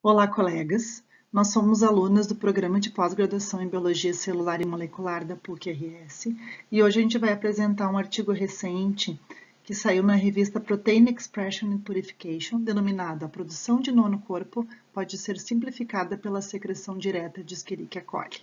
Olá, colegas! Nós somos alunas do Programa de Pós-Graduação em Biologia Celular e Molecular da PUC-RS e hoje a gente vai apresentar um artigo recente que saiu na revista Protein Expression and Purification, denominado A produção de nonocorpo pode ser simplificada pela secreção direta de Escherichia coli.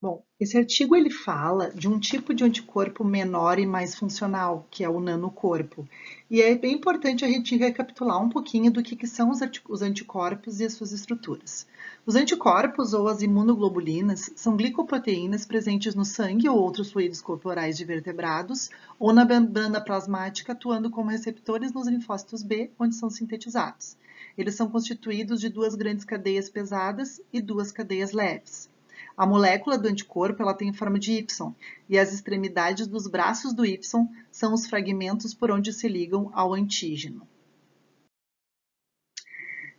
Bom, esse artigo ele fala de um tipo de anticorpo menor e mais funcional, que é o nanocorpo. E é bem importante a gente recapitular um pouquinho do que são os anticorpos e as suas estruturas. Os anticorpos ou as imunoglobulinas são glicoproteínas presentes no sangue ou outros fluidos corporais de vertebrados ou na membrana plasmática, atuando como receptores nos linfócitos B, onde são sintetizados. Eles são constituídos de duas grandes cadeias pesadas e duas cadeias leves. A molécula do anticorpo ela tem forma de Y, e as extremidades dos braços do Y são os fragmentos por onde se ligam ao antígeno.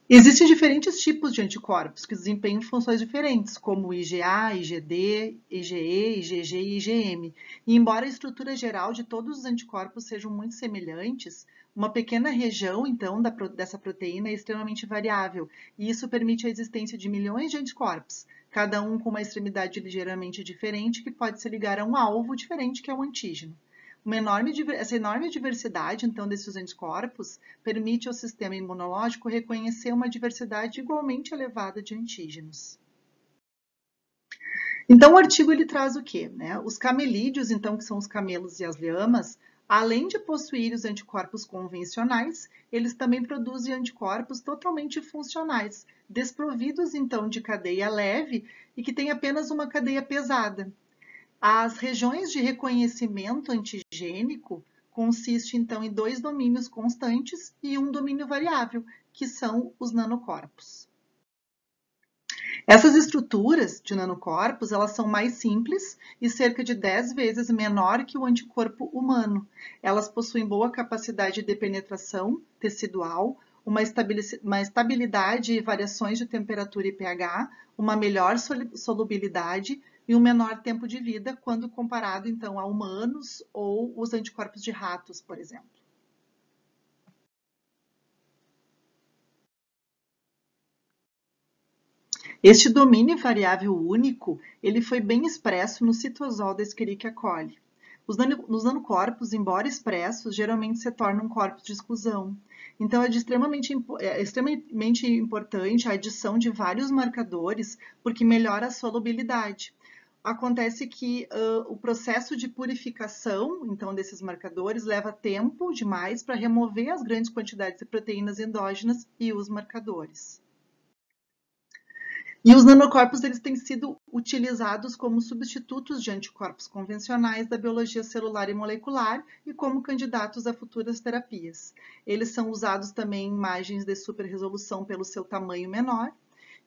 Existem diferentes tipos de anticorpos que desempenham funções diferentes, como IgA, IgD, IgE, IgG e IgM. E embora a estrutura geral de todos os anticorpos sejam muito semelhantes, uma pequena região, então, dessa proteína é extremamente variável, e isso permite a existência de milhões de anticorpos, cada um com uma extremidade ligeiramente diferente que pode se ligar a um alvo diferente que é o antígeno. Essa enorme diversidade, então, desses anticorpos permite ao sistema imunológico reconhecer uma diversidade igualmente elevada de antígenos. Então, o artigo ele traz o quê? Os camelídeos, então, que são os camelos e as lhamas, além de possuir os anticorpos convencionais, eles também produzem anticorpos totalmente funcionais, desprovidos, então, de cadeia leve e que têm apenas uma cadeia pesada. As regiões de reconhecimento antigênico consiste, então, em dois domínios constantes e um domínio variável, que são os nanocorpos. Essas estruturas de nanocorpos, elas são mais simples e cerca de 10 vezes menor que o anticorpo humano. Elas possuem boa capacidade de penetração tecidual, uma estabilidade e variações de temperatura e pH, uma melhor solubilidade e um menor tempo de vida quando comparado, então, a humanos ou os anticorpos de ratos, por exemplo. Este domínio variável único, ele foi bem expresso no citosol da Escherichia coli. Os nanocorpos, embora expressos, geralmente se tornam corpos de exclusão. Então, é extremamente importante a adição de vários marcadores, porque melhora a solubilidade. Acontece que o processo de purificação, então, desses marcadores leva tempo demais para remover as grandes quantidades de proteínas endógenas e os marcadores. E os nanocorpos eles têm sido utilizados como substitutos de anticorpos convencionais da biologia celular e molecular e como candidatos a futuras terapias. Eles são usados também em imagens de superresolução pelo seu tamanho menor,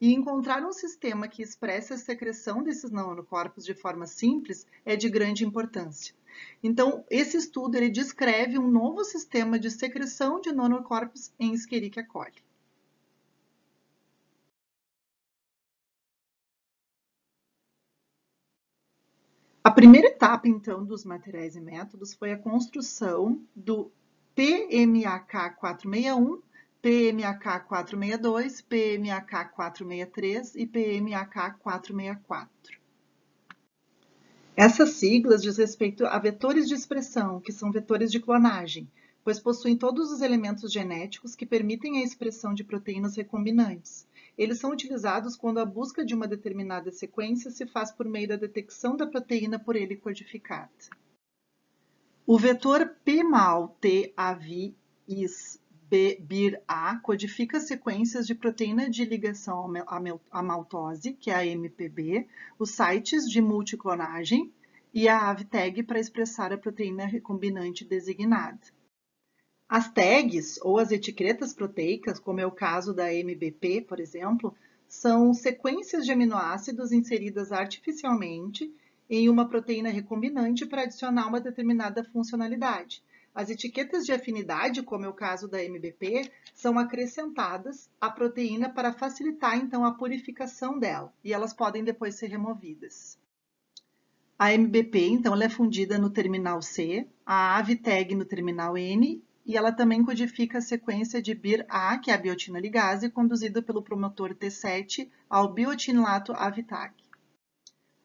e encontrar um sistema que expresse a secreção desses nanocorpos de forma simples é de grande importância. Então, esse estudo ele descreve um novo sistema de secreção de nanocorpos em Escherichia coli. A primeira etapa, então, dos materiais e métodos foi a construção do PMAK461, PMAK462, PMAK463 e PMAK464. Essas siglas diz respeito a vetores de expressão, que são vetores de clonagem, pois possuem todos os elementos genéticos que permitem a expressão de proteínas recombinantes. Eles são utilizados quando a busca de uma determinada sequência se faz por meio da detecção da proteína por ele codificada. O vetor PMAL-T-AVIS-BIR-A codifica sequências de proteína de ligação à maltose, que é a MPB, os sites de multiclonagem e a AVTAG para expressar a proteína recombinante designada. As tags, ou as etiquetas proteicas, como é o caso da MBP, por exemplo, são sequências de aminoácidos inseridas artificialmente em uma proteína recombinante para adicionar uma determinada funcionalidade. As etiquetas de afinidade, como é o caso da MBP, são acrescentadas à proteína para facilitar, então, a purificação dela, e elas podem depois ser removidas. A MBP, então, ela é fundida no terminal C, a AVTAG no terminal N e ela também codifica a sequência de BIR-A, que é a biotina ligase, conduzida pelo promotor T7 ao biotinilato AVTAG.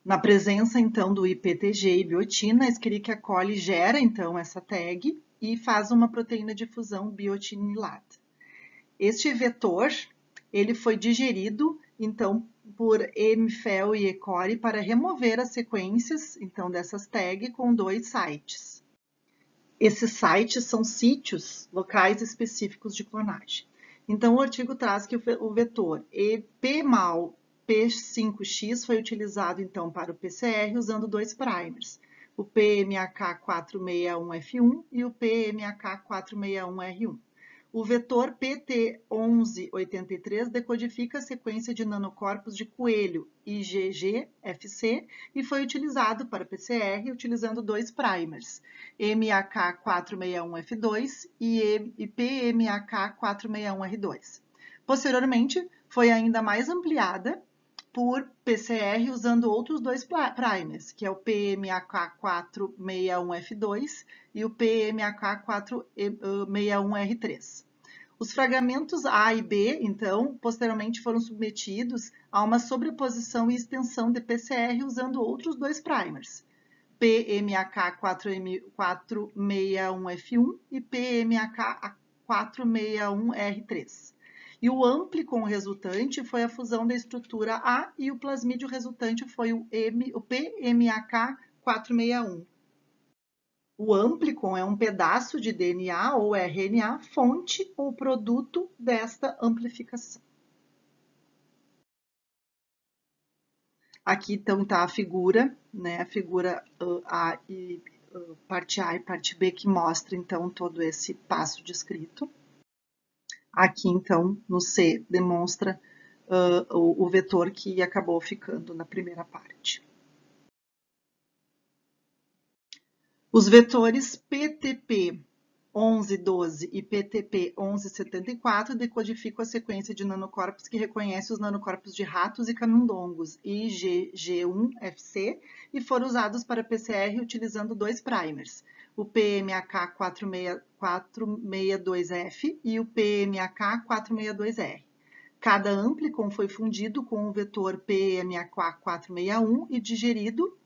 Na presença, então, do IPTG e biotina, a Escherichia coli gera, então, essa tag e faz uma proteína de fusão biotinilata. Este vetor, ele foi digerido, então, por Hemifel e E. coli para remover as sequências, então, dessas tags com 2 sites. Esses sites são sítios locais específicos de clonagem. Então, o artigo traz que o vetor P-mal P5X foi utilizado, então, para o PCR usando 2 primers, o PMAK461F1 e o PMAK461R1. O vetor PT1183 decodifica a sequência de nanocorpos de coelho IgG-FC e foi utilizado para PCR utilizando 2 primers, MAK461F2 e PMAK461R2. Posteriormente, foi ainda mais ampliada por PCR usando outros 2 primers, que é o PMAK461F2 e o PMAK461R3. Os fragmentos A e B, então, posteriormente foram submetidos a uma sobreposição e extensão de PCR usando outros 2 primers, PMAK461F1 e PMAK461R3. E o amplicon resultante foi a fusão da estrutura A e o plasmídio resultante foi o PMAK461. O amplicon é um pedaço de DNA ou RNA fonte ou produto desta amplificação. Aqui então está a figura, né? A figura parte A e parte B que mostra então todo esse passo descrito. Aqui, então, no C, demonstra o vetor que acabou ficando na primeira parte. Os vetores PTP1112 e PTP1174 decodificam a sequência de nanocorpos que reconhece os nanocorpos de ratos e camundongos IgG1-FC e foram usados para PCR utilizando 2 primers, o PMAK462F e o PMAK462R. Cada amplicon foi fundido com o vetor PMAK461 e digerido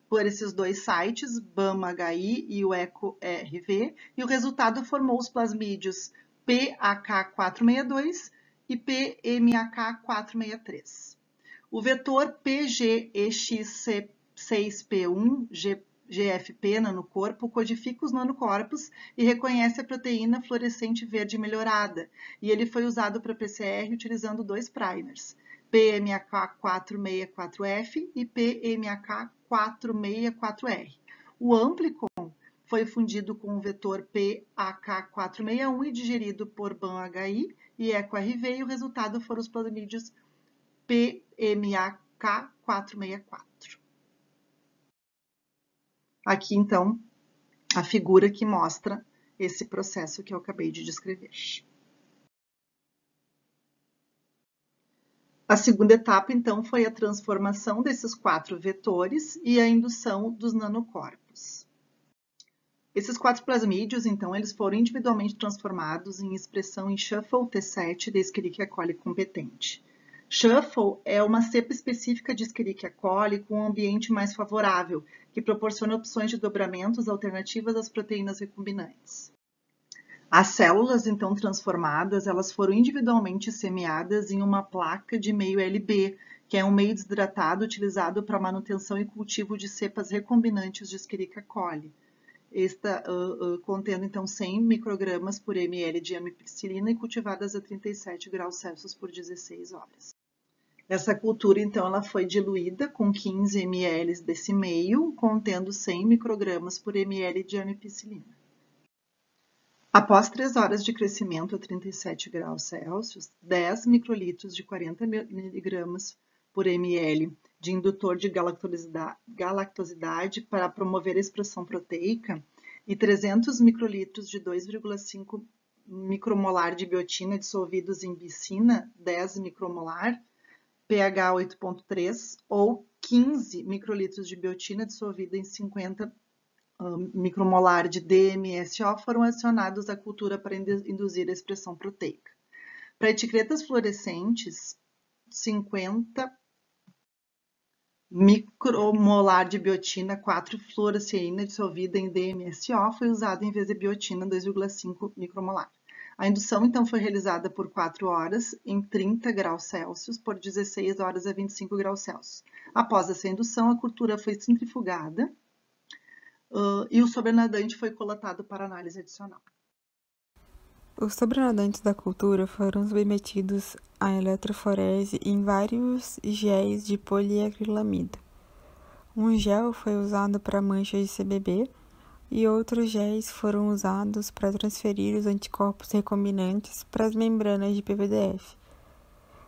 por esses 2 sites, BAM-HI e o ECO-RV, e o resultado formou os plasmídios PAK462 e PMAK463. O vetor PGEX6P1 GFP nanocorpo codifica os nanocorpos e reconhece a proteína fluorescente verde melhorada, e ele foi usado para PCR utilizando 2 primers, PMAK464F e PMAK464R. O amplicon foi fundido com o vetor PAK461 e digerido por BAM-HI e ECO-RV, e o resultado foram os plasmídios PMAK464. Aqui, então, a figura que mostra esse processo que eu acabei de descrever. A segunda etapa, então, foi a transformação desses 4 vetores e a indução dos nanocorpos. Esses 4 plasmídios, então, eles foram individualmente transformados em expressão em Shuffle T7 de Escherichia coli competente. Shuffle é uma cepa específica de Escherichia coli com um ambiente mais favorável, que proporciona opções de dobramentos alternativas às proteínas recombinantes. As células, então, transformadas, elas foram individualmente semeadas em uma placa de meio LB, que é um meio desidratado utilizado para manutenção e cultivo de cepas recombinantes de Escherichia coli. Esta contendo, então, 100 microgramas por ml de ampicilina e cultivadas a 37 graus Celsius por 16 horas. Essa cultura, então, ela foi diluída com 15 ml desse meio, contendo 100 microgramas por ml de ampicilina. Após 3 horas de crescimento a 37 graus Celsius, 10 microlitros de 40 mg por ml de indutor de galactosidade para promover a expressão proteica e 300 microlitros de 2,5 micromolar de biotina dissolvidos em bicina, 10 micromolar, pH 8,3, ou 15 microlitros de biotina dissolvida em 50 micromolar de DMSO foram adicionados à cultura para induzir a expressão proteica. Para etiquetas fluorescentes, 50 micromolar de biotina 4-fluoroceína dissolvida em DMSO foi usado em vez de biotina 2,5 micromolar. A indução, então, foi realizada por 4 horas em 30 graus Celsius por 16 horas a 25 graus Celsius. Após essa indução, a cultura foi centrifugada e o sobrenadante foi coletado para análise adicional. Os sobrenadantes da cultura foram submetidos à eletroforese em vários géis de poliacrilamida. Um gel foi usado para manchas de CBB e outros géis foram usados para transferir os anticorpos recombinantes para as membranas de PVDF.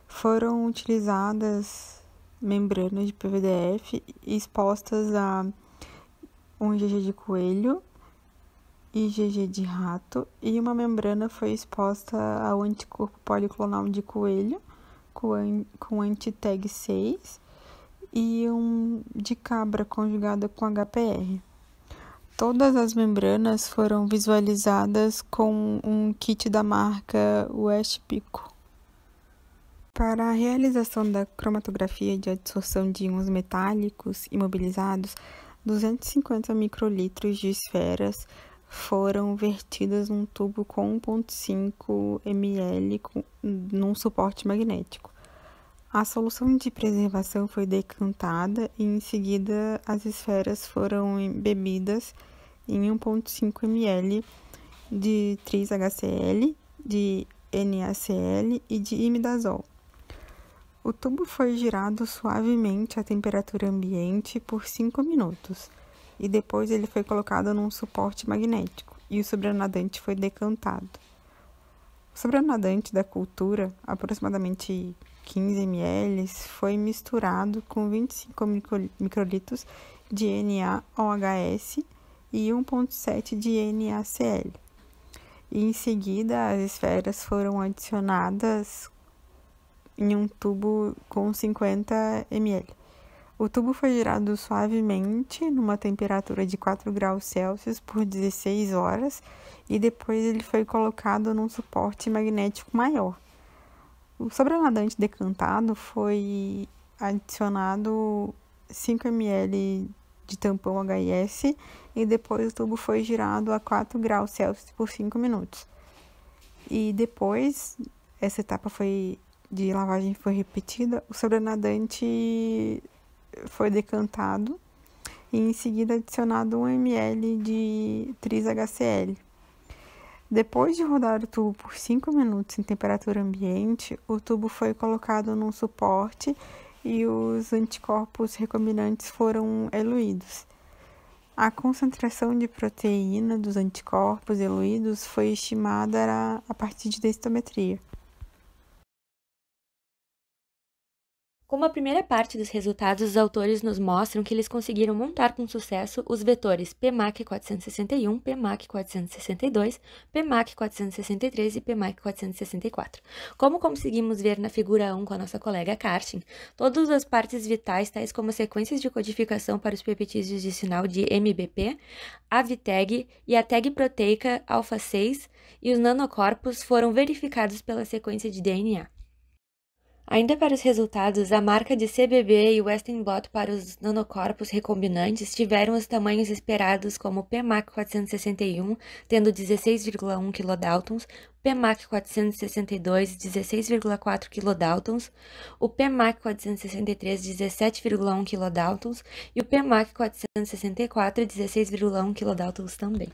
Foram utilizadas membranas de PVDF expostas a 1 IgG de coelho, IgG de rato, e uma membrana foi exposta ao anticorpo policlonal de coelho com anti-tag 6 e um de cabra conjugada com HPR. Todas as membranas foram visualizadas com um kit da marca West-Pico. Para a realização da cromatografia de adsorção de íons metálicos imobilizados, 250 microlitros de esferas foram vertidas num tubo com 1,5 ml num suporte magnético. A solução de preservação foi decantada e, em seguida, as esferas foram embebidas em 1,5 ml de tris-HCl, de NaCl e de imidazol. O tubo foi girado suavemente à temperatura ambiente por 5 minutos e depois ele foi colocado num suporte magnético e o sobrenadante foi decantado. O sobrenadante da cultura, aproximadamente 15 ml, foi misturado com 25 microlitros de NaOHS e 1,7 de NaCl. E em seguida as esferas foram adicionadas em um tubo com 50 ml. O tubo foi girado suavemente numa temperatura de 4 graus Celsius por 16 horas e depois ele foi colocado num suporte magnético maior. O sobrenadante decantado foi adicionado 5 ml de tampão HIS e depois o tubo foi girado a 4 graus Celsius por 5 minutos. E depois, essa etapa de lavagem foi repetida, o sobrenadante foi decantado e em seguida adicionado 1 ml de tris-HCl. Depois de rodar o tubo por 5 minutos em temperatura ambiente, o tubo foi colocado num suporte e os anticorpos recombinantes foram eluídos. A concentração de proteína dos anticorpos eluídos foi estimada a partir de densitometria. Como a primeira parte dos resultados, os autores nos mostram que eles conseguiram montar com sucesso os vetores PMAC461, PMAC462, PMAC463 e PMAC464. Como conseguimos ver na figura 1 com a nossa colega Karsten, todas as partes vitais, tais como sequências de codificação para os peptídeos de sinal de MBP, a VTAG e a tag proteica alfa 6 e os nanocorpos foram verificados pela sequência de DNA. Ainda para os resultados, a marca de CBB e o Western blot para os nanocorpos recombinantes tiveram os tamanhos esperados como o PMAC461, tendo 16,1 kDa, PMAC462, 16,4 kDa, o PMAC463, 17,1 kDa e o PMAC464, 16,1 kDa também.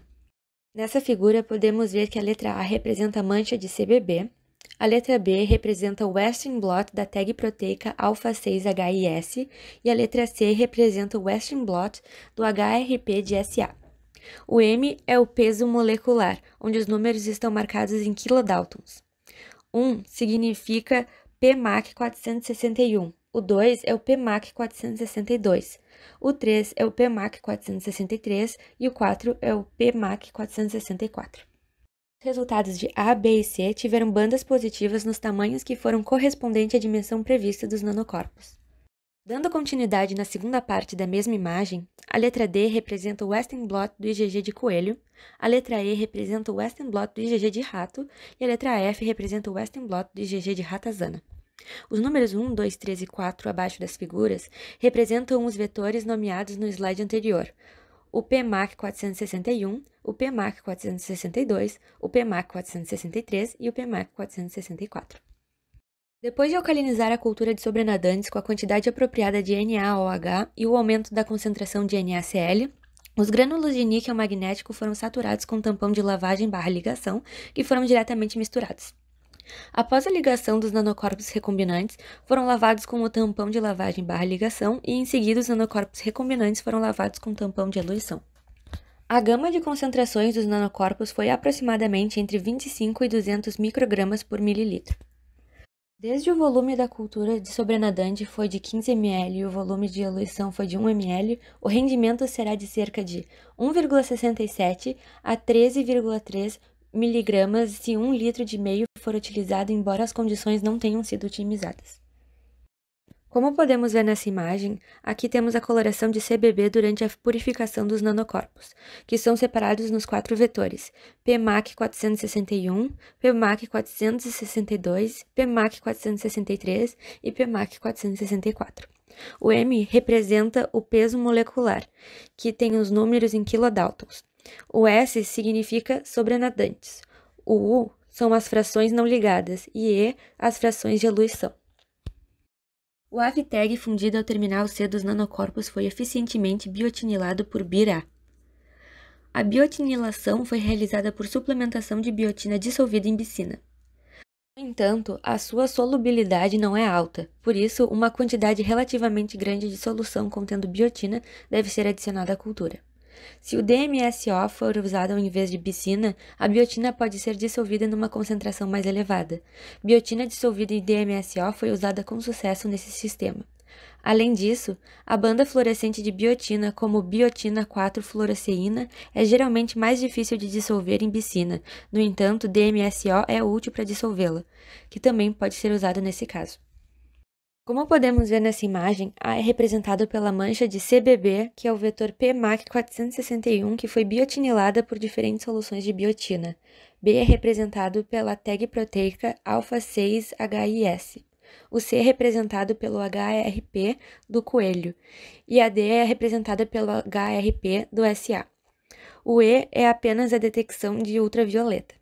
Nessa figura, podemos ver que a letra A representa a mancha de CBB, a letra B representa o Western blot da tag proteica alfa 6 HIS e a letra C representa o Western blot do HRP de SA. O M é o peso molecular, onde os números estão marcados em kilodaltons. 1 significa PMAC461, o 2 é o PMAC462, o 3 é o PMAC463 e o 4 é o PMAC464. Os resultados de A, B e C tiveram bandas positivas nos tamanhos que foram correspondentes à dimensão prevista dos nanocorpos. Dando continuidade na segunda parte da mesma imagem, a letra D representa o Western blot do IgG de coelho, a letra E representa o Western blot do IgG de rato e a letra F representa o Western blot do IgG de ratazana. Os números 1, 2, 3 e 4 abaixo das figuras representam os vetores nomeados no slide anterior, o PMAC 461, o PMAC 462, o PMAC 463 e o PMAC 464. Depois de alcalinizar a cultura de sobrenadantes com a quantidade apropriada de NaOH e o aumento da concentração de NaCl, os grânulos de níquel magnético foram saturados com tampão de lavagem/ligação, que foram diretamente misturados. Após a ligação dos nanocorpos recombinantes, foram lavados com o tampão de lavagem/ligação e, em seguida, os nanocorpos recombinantes foram lavados com tampão de eluição. A gama de concentrações dos nanocorpos foi aproximadamente entre 25 e 200 microgramas por mililitro. Desde o volume da cultura de sobrenadante foi de 15 ml e o volume de eluição foi de 1 ml, o rendimento será de cerca de 1,67 a 13,3 miligramas se 1 litro de meio for utilizado, embora as condições não tenham sido otimizadas. Como podemos ver nessa imagem, aqui temos a coloração de CBB durante a purificação dos nanocorpos, que são separados nos 4 vetores, PMAC 461, PMAC 462, PMAC 463 e PMAC 464. O M representa o peso molecular, que tem os números em kilodaltons. O S significa sobrenadantes. O U são as frações não ligadas e E as frações de eluição. O AVTAG fundido ao terminal C dos nanocorpos foi eficientemente biotinilado por BIR-A. A biotinilação foi realizada por suplementação de biotina dissolvida em bicina. No entanto, a sua solubilidade não é alta, por isso, uma quantidade relativamente grande de solução contendo biotina deve ser adicionada à cultura. Se o DMSO for usado em vez de bicina, a biotina pode ser dissolvida numa concentração mais elevada. Biotina dissolvida em DMSO foi usada com sucesso nesse sistema. Além disso, a banda fluorescente de biotina, como biotina 4-fluoroceína, é geralmente mais difícil de dissolver em bicina. No entanto, DMSO é útil para dissolvê-la, que também pode ser usado nesse caso. Como podemos ver nessa imagem, A é representado pela mancha de CBB, que é o vetor PMAC 461, que foi biotinilada por diferentes soluções de biotina. B é representado pela tag proteica alfa-6-HIS. O C é representado pelo HRP do coelho, e a D é representada pelo HRP do SA. O E é apenas a detecção de ultravioleta.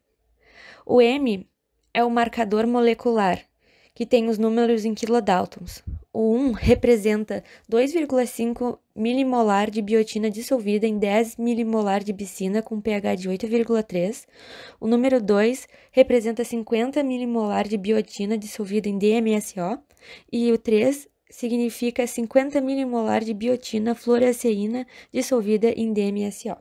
O M é o marcador molecular, que tem os números em kilodaltons. O 1 representa 2,5 milimolar de biotina dissolvida em 10 milimolar de bicina com pH de 8,3. O número 2 representa 50 milimolar de biotina dissolvida em DMSO. E o 3 significa 50 milimolar de biotina fluoresceína dissolvida em DMSO.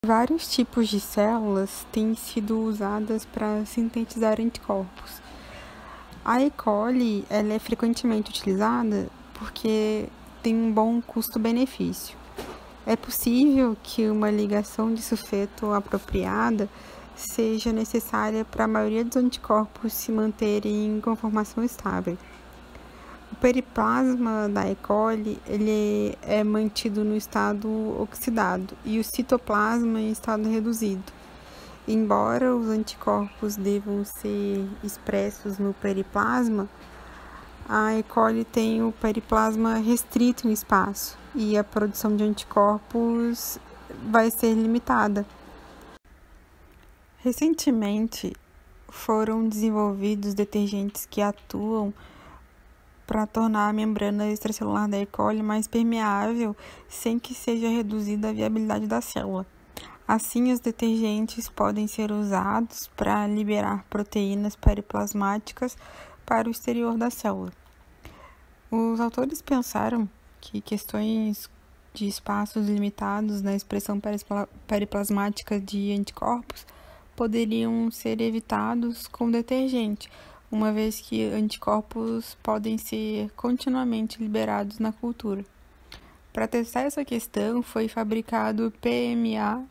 Vários tipos de células têm sido usadas para sintetizar anticorpos. A E. coli ela é frequentemente utilizada porque tem um bom custo-benefício. É possível que uma ligação de sulfeto apropriada seja necessária para a maioria dos anticorpos se manterem em conformação estável. O periplasma da E. coli ele é mantido no estado oxidado e o citoplasma em estado reduzido. Embora os anticorpos devam ser expressos no periplasma, a E. coli tem o periplasma restrito no espaço e a produção de anticorpos vai ser limitada. Recentemente, foram desenvolvidos detergentes que atuam para tornar a membrana extracelular da E. coli mais permeável sem que seja reduzida a viabilidade da célula. Assim, os detergentes podem ser usados para liberar proteínas periplasmáticas para o exterior da célula. Os autores pensaram que questões de espaços limitados na expressão periplasmática de anticorpos poderiam ser evitados com detergente, uma vez que anticorpos podem ser continuamente liberados na cultura. Para testar essa questão, foi fabricado o PMAK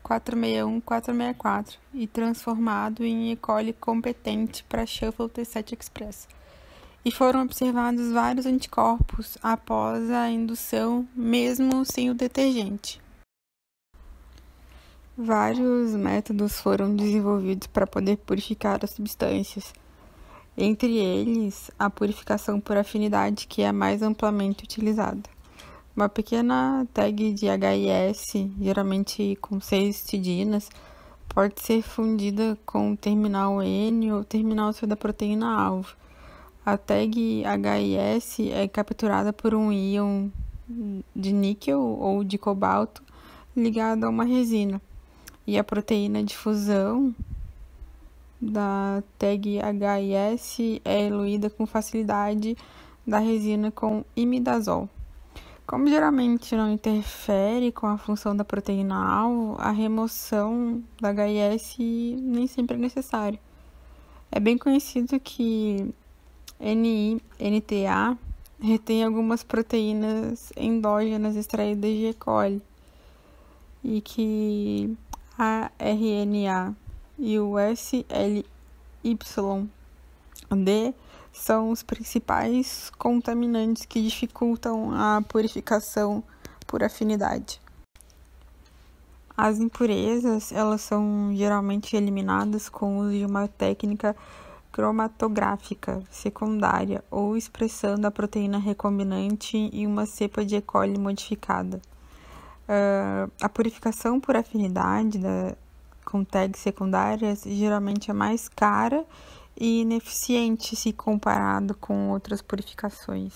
461-464 e transformado em E. coli competente para Shuffle T7 Express. E foram observados vários anticorpos após a indução, mesmo sem o detergente. Vários métodos foram desenvolvidos para poder purificar as substâncias. Entre eles, a purificação por afinidade, que é a mais amplamente utilizada. Uma pequena tag de HIS, geralmente com 6 tidinas, pode ser fundida com o terminal N ou terminal C da proteína-alvo. A tag HIS é capturada por um íon de níquel ou de cobalto ligado a uma resina. E a proteína de fusão da tag HIS é eluída com facilidade da resina com imidazol. Como geralmente não interfere com a função da proteína-alvo, a remoção da HIS nem sempre é necessária. É bem conhecido que NTA retém algumas proteínas endógenas extraídas de E. coli e que a RNA e o SLYD são os principais contaminantes que dificultam a purificação por afinidade. As impurezas, elas são geralmente eliminadas com o uso de uma técnica cromatográfica secundária ou expressando a proteína recombinante em uma cepa de E. coli modificada. A purificação por afinidade com tags secundárias geralmente é mais cara e ineficiente se comparado com outras purificações.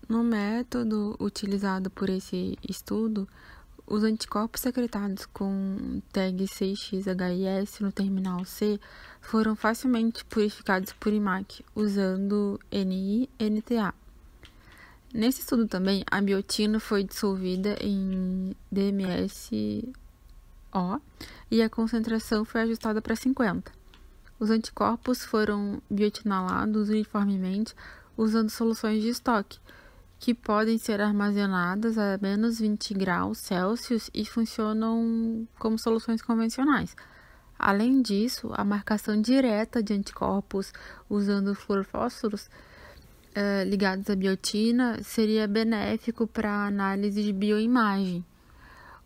No método utilizado por esse estudo, os anticorpos secretados com tag 6xHIS no terminal C foram facilmente purificados por IMAC, usando NI-NTA. Nesse estudo também, a biotina foi dissolvida em DMSO e a concentração foi ajustada para 50. Os anticorpos foram biotinalados uniformemente usando soluções de estoque, que podem ser armazenadas a menos 20 graus Celsius e funcionam como soluções convencionais. Além disso, a marcação direta de anticorpos usando fluorofósforos ligados à biotina seria benéfico para a análise de bioimagem.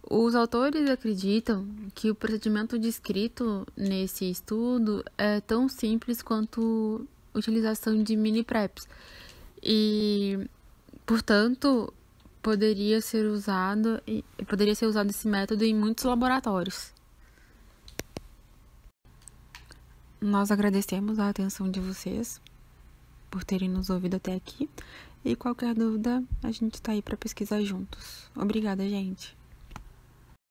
Os autores acreditam que o procedimento descrito nesse estudo é tão simples quanto a utilização de mini-preps e, portanto, poderia ser usado esse método em muitos laboratórios. Nós agradecemos a atenção de vocês por terem nos ouvido até aqui e qualquer dúvida a gente está aí para pesquisar juntos. Obrigada, gente!